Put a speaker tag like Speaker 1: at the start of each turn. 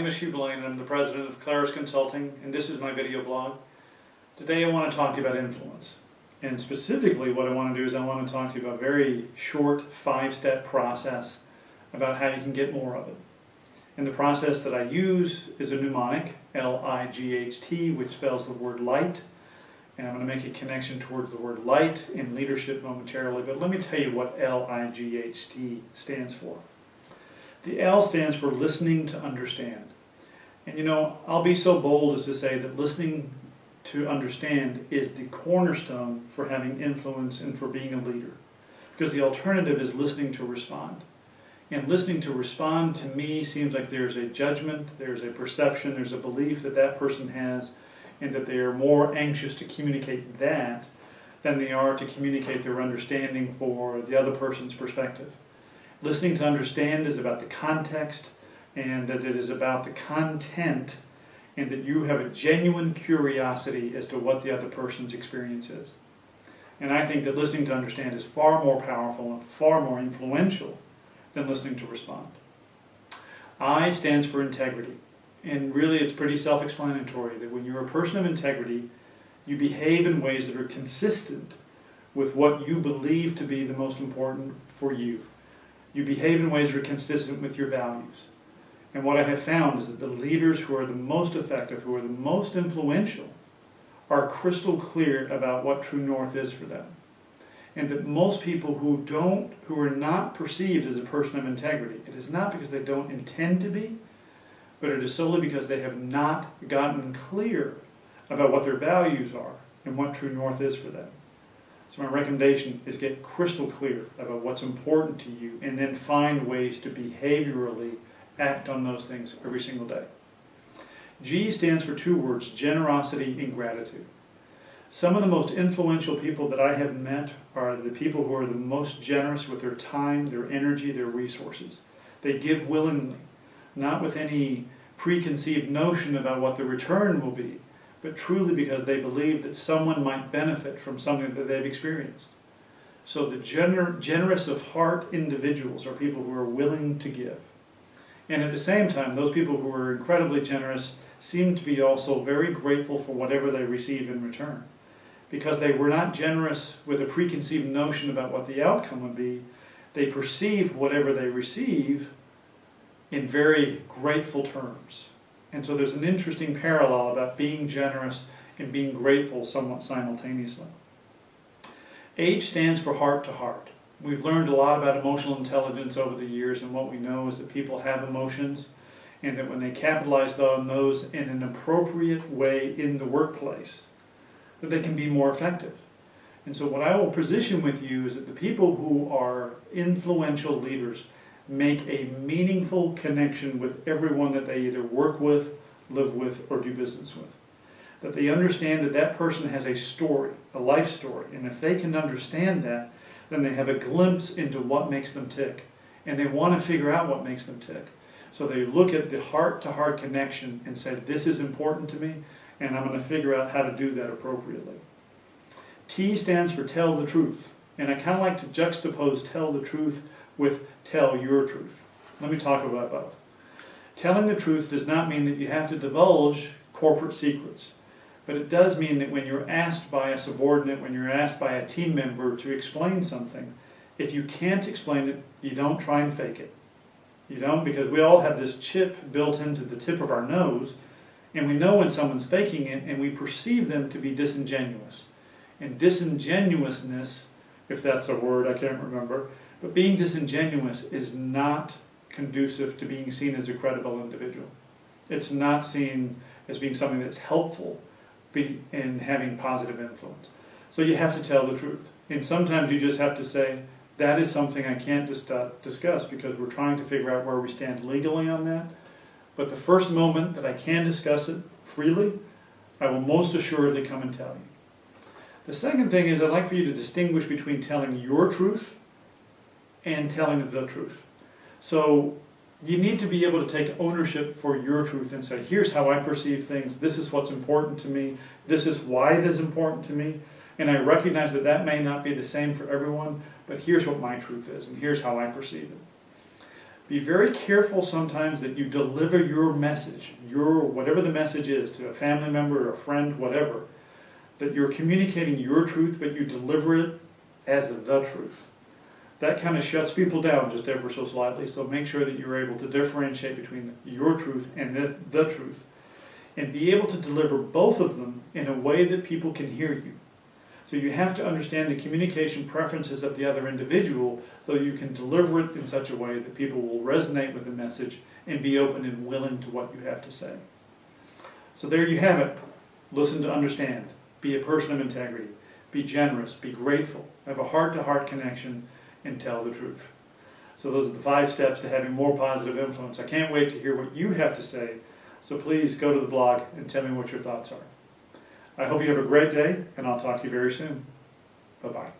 Speaker 1: name is Hugh Blane and I'm the president of Claris Consulting, and this is my video blog. Today I want to talk to you about influence. And specifically what I want to do is I want to talk to you about a very short 5-step process about how you can get more of it. And the process that I use is a mnemonic, L-I-G-H-T, which spells the word light. And I'm going to make a connection towards the word light in leadership momentarily, but let me tell you what L-I-G-H-T stands for. The L stands for listening to understand. And you know, I'll be so bold as to say that listening to understand is the cornerstone for having influence and for being a leader. Because the alternative is listening to respond. And listening to respond to me seems like there's a judgment, there's a perception, there's a belief that that person has, and that they are more anxious to communicate that than they are to communicate their understanding for the other person's perspective. Listening to understand is about the context, and that it is about the content, and that you have a genuine curiosity as to what the other person's experience is. And I think that listening to understand is far more powerful and far more influential than listening to respond. I stands for integrity. And really it's pretty self-explanatory that when you're a person of integrity, you behave in ways that are consistent with what you believe to be the most important for you. You behave in ways that are consistent with your values. And what I have found is that the leaders who are the most effective, who are the most influential, are crystal clear about what true north is for them. And that most people who are not perceived as a person of integrity, it is not because they don't intend to be, but it is solely because they have not gotten clear about what their values are and what true north is for them. So my recommendation is get crystal clear about what's important to you and then find ways to behaviorally act on those things every single day. G stands for 2 words, generosity and gratitude. Some of the most influential people that I have met are the people who are the most generous with their time, their energy, their resources. They give willingly, not with any preconceived notion about what the return will be, but truly because they believe that someone might benefit from something that they've experienced. So the generous of heart individuals are people who are willing to give. And at the same time, those people who are incredibly generous seem to be also very grateful for whatever they receive in return. Because they were not generous with a preconceived notion about what the outcome would be, they perceive whatever they receive in very grateful terms. And so there's an interesting parallel about being generous and being grateful somewhat simultaneously. H stands for heart to heart. We've learned a lot about emotional intelligence over the years, and what we know is that people have emotions, and that when they capitalize on those in an appropriate way in the workplace, that they can be more effective. And so what I will position with you is that the people who are influential leaders make a meaningful connection with everyone that they either work with, live with, or do business with. That they understand that that person has a story, a life story, and if they can understand that, then they have a glimpse into what makes them tick, and they want to figure out what makes them tick. So they look at the heart-to-heart connection and say, this is important to me, and I'm going to figure out how to do that appropriately. T stands for tell the truth, and I kind of like to juxtapose tell the truth with tell your truth. Let me talk about both. Telling the truth does not mean that you have to divulge corporate secrets, but it does mean that when you're asked by a subordinate, when you're asked by a team member to explain something, if you can't explain it, you don't try and fake it. You don't, because we all have this chip built into the tip of our nose, and we know when someone's faking it, and we perceive them to be disingenuous. And disingenuousness, if that's a word, I can't remember, but being disingenuous is not conducive to being seen as a credible individual. It's not seen as being something that's helpful in having positive influence. So you have to tell the truth. And sometimes you just have to say, that is something I can't discuss because we're trying to figure out where we stand legally on that. But the first moment that I can discuss it freely, I will most assuredly come and tell you. The second thing is I'd like for you to distinguish between telling your truth and telling the truth. So you need to be able to take ownership for your truth and say, here's how I perceive things, this is what's important to me, this is why it is important to me, and I recognize that that may not be the same for everyone, but here's what my truth is, and here's how I perceive it. Be very careful sometimes that you deliver your message, whatever the message is, to a family member or a friend, whatever, that you're communicating your truth, but you deliver it as the truth. That kind of shuts people down just ever so slightly, so make sure that you're able to differentiate between your truth and the truth, and be able to deliver both of them in a way that people can hear you. So you have to understand the communication preferences of the other individual so you can deliver it in such a way that people will resonate with the message and be open and willing to what you have to say. So there you have it. Listen to understand. Be a person of integrity. Be generous. Be grateful. Have a heart-to-heart connection and tell the truth. So those are the 5 steps to having more positive influence. I can't wait to hear what you have to say. So please go to the blog and tell me what your thoughts are. I hope you have a great day, and I'll talk to you very soon. Bye-bye.